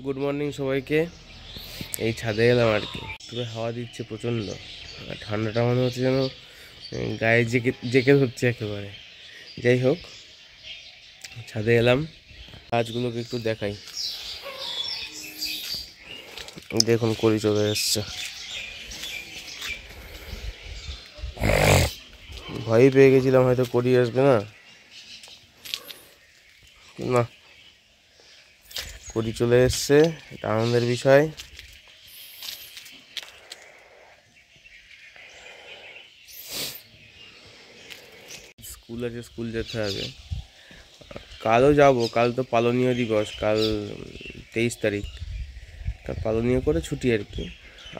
Good morning সবাইকে। এই ছাদে এলাম আর কি। পুরো হাওয়া দিচ্ছে প্রচণ্ড, আর ঠান্ডাটা মনে হচ্ছে যেন গায়ে জেকে জেকে ধরছে একেবারে। যাই হোক, ছাদে এলাম, গাছগুলোকে একটু দেখাই। দেখুন করি চলে এসছে। ভয়ই পেয়ে গেছিলাম হয়তো করি আসবে না, না করি চলে এসছে, এটা আনন্দের বিষয়। স্কুল আছে, স্কুল যেতে হবে। কালও যাব, কাল তো পালনীয় দিবস, কাল 23 তারিখ। কাল পালনীয় করে ছুটি আর কি।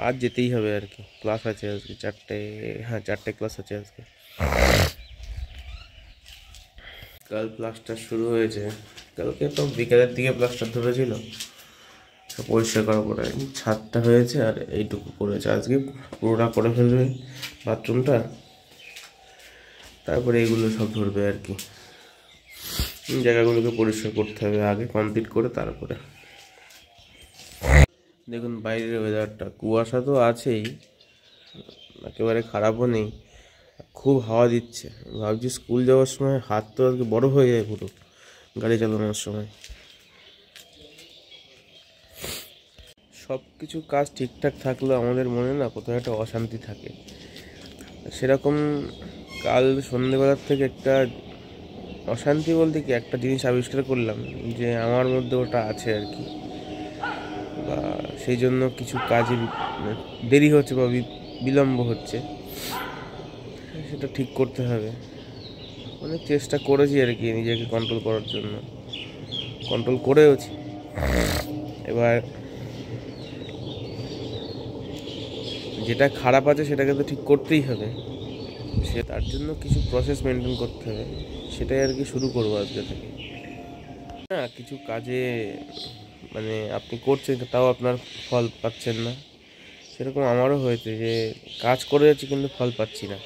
আজ যেতেই হবে আর কি, ক্লাস আছে আজকে 4টে, হ্যাঁ 4টে ক্লাস আছে আজকে। কাল প্লাস্টার শুরু হয়েছে, কালকে তো বিকেলের দিকে প্লাস্টার ধরেছিল, সব পরিষ্কার করার পরে ছাদটা হয়েছে আর এইটুকু করেছে। আজকে পুরোটা করে ফেলবে বাথরুমটা, তারপরে এগুলো সব ধরবে আর কি। জায়গাগুলোকে পরিষ্কার করতে হবে আগে, কমপ্লিট করে তারপরে। দেখুন বাইরের ওয়েদারটা, কুয়াশা তো আছেই, একেবারে খারাপও নেই, খুব হাওয়া দিচ্ছে। ভাবছি স্কুল যাওয়ার সময় হাত তো আজকে বড় হয়ে যায় পুরো, গাড়ি চালানোর সময়। সব কিছু কাজ ঠিকঠাক থাকলেও আমাদের মনে না কোথাও একটা অশান্তি থাকে। সেরকম কাল সন্ধ্যেবেলার থেকে একটা অশান্তি বলতে কি, একটা জিনিস আবিষ্কার করলাম যে আমার মধ্যে ওটা আছে আর কি, বা সেই জন্য কিছু কাজে দেরি হচ্ছে বা বিলম্ব হচ্ছে, সেটা ঠিক করতে হবে। অনেক চেষ্টা করেছি আর কি নিজেকে কন্ট্রোল করার জন্য, কন্ট্রোল করেওছি। এবার যেটা খারাপ আছে সেটাকে তো ঠিক করতেই হবে, সে তার জন্য কিছু প্রসেস মেনটেন করতে হবে, সেটাই আর কি শুরু করবো আজকে থেকে। হ্যাঁ, কিছু কাজে মানে আপনি করছেন তাও আপনার ফল পাচ্ছেন না, সেরকম আমারও হয়েছে যে কাজ করে যাচ্ছি কিন্তু ফল পাচ্ছি না।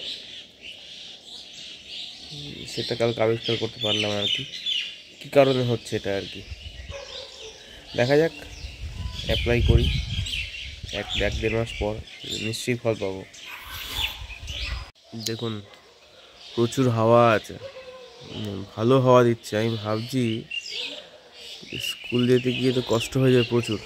সেটা কালকে আবিষ্কার করতে পারলাম আর কি, কী কারণে হচ্ছে এটা আর কি। দেখা যাক, অ্যাপ্লাই করি, এক দেড় মাস পর নিশ্চয়ই ফল পাবো। দেখুন প্রচুর হাওয়া আছে, ভালো হাওয়া দিচ্ছে। আমি ভাবছি স্কুল যেতে গিয়ে তো কষ্ট হয়ে যায় প্রচুর।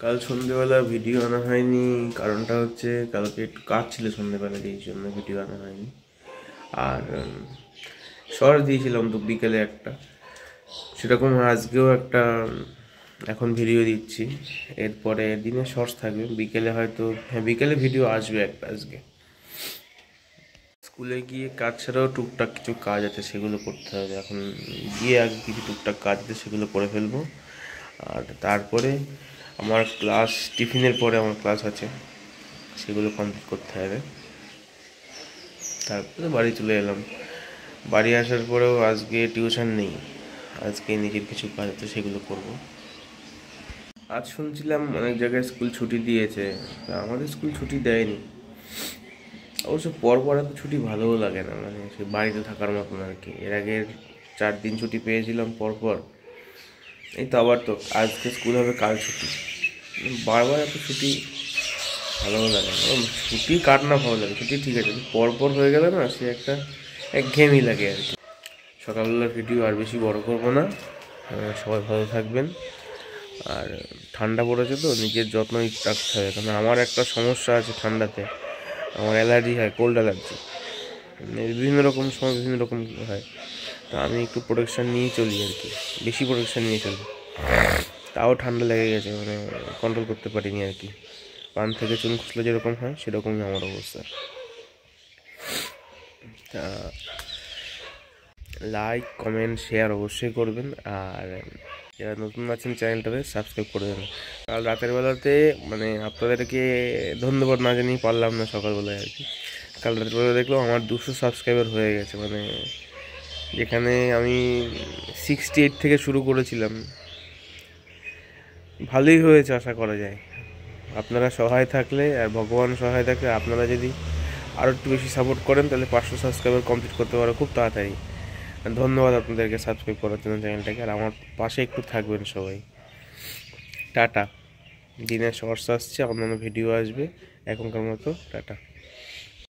কাল সন্ধেবেলা ভিডিও আনা হয়নি, কারণটা হচ্ছে কালকে একটু কাজ ছিল সন্ধেবেলা, এই জন্য ভিডিও আনা হয়নি। আর শর্ট দিয়েছিলাম তো বিকেলে একটা, সেরকম আজকেও একটা এখন ভিডিও দিচ্ছি। এরপরে দিনে শর্টস থাকবে, বিকেলে হয়তো, হ্যাঁ বিকেলে ভিডিও আসবে একটা আজকে। স্কুলে গিয়ে কাজ ছাড়াও টুকটাক কিছু কাজ আছে, সেগুলো করতে হবে। এখন গিয়ে আগে কিছু টুকটাক কাজ আছে সেগুলো করে ফেলবো, আর তারপরে আমার ক্লাস, টিফিনের পরে আমার ক্লাস আছে, সেগুলো কমপ্লিট করতে হবে। তারপরে বাড়ি চলে এলাম। বাড়ি আসার পরেও আজকে টিউশন নেই, আজকে নিজের কিছু কাজ আছে সেগুলো করব। আজ শুনছিলাম অনেক জায়গায় স্কুল ছুটি দিয়েছে, আমাদের স্কুল ছুটি দেয়নি। অবশ্য পরপর এত ছুটি ভালোও লাগে না, মানে সে বাড়িতে থাকার মতন আর কি। এর আগে 4 দিন ছুটি পেয়েছিলাম পরপর, এই তো আবার তো আজকে স্কুল হবে, কাল ছুটি। বারবার এত ছুটি ভালোও লাগে না। ছুটি কার না ভালো লাগে, ছুটি ঠিক আছে, পরপর হয়ে গেলে না সে একটা একঘেয়েমি লাগে আর কি। সকালবেলার ভিডিও আর বেশি বড় করবো না, সবাই ভালো থাকবেন। আর ঠান্ডা পড়েছে তো নিজের যত্ন রাখতে হবে, কারণ আমার একটা সমস্যা আছে ঠান্ডাতে, আমার অ্যালার্জি হয়, কোল্ড অ্যালার্জি, বিভিন্ন রকম সময় বিভিন্ন রকম হয়। তো আমি একটু প্রোটেকশান নিয়েই চলি আর কি, বেশি প্রোটেকশান নিয়ে চলি। তাও ঠান্ডা লেগে গেছে, মানে কন্ট্রোল করতে পারিনি আর কি। পান থেকে চুন খসলে যেরকম হয় সেরকমই আমার অবস্থা। তা লাইক কমেন্ট শেয়ার অবশ্যই করবেন, আর যারা নতুন আছেন চ্যানেলটাতে সাবস্ক্রাইব করে দেবেন। কাল রাতের বেলাতে মানে আপনাদেরকে ধন্যবাদ না জানিয়ে পারলাম না সকালবেলায় আর কি। কাল রাতের বেলা দেখলাম আমার 200 সাবস্ক্রাইবার হয়ে গেছে, মানে যেখানে আমি 68 থেকে শুরু করেছিলাম। ভালোই হয়েছে আশা করা যায়। আপনারা সহায় থাকলে আর ভগবান সহায় থাকলে, আপনারা যদি আরও একটু বেশি সাপোর্ট করেন তাহলে 500 সাবস্ক্রাইবার কমপ্লিট করতে পারো খুব তাড়াতাড়ি। ধন্যবাদ আপনাদেরকে সাবস্ক্রাইব করার জন্য চ্যানেলটাকে, আর আমার পাশে একটু থাকবেন সবাই। টাটা। দিনের শর্টস আসছে, অন্যান্য ভিডিও আসবে, এখনকার মতো টাটা।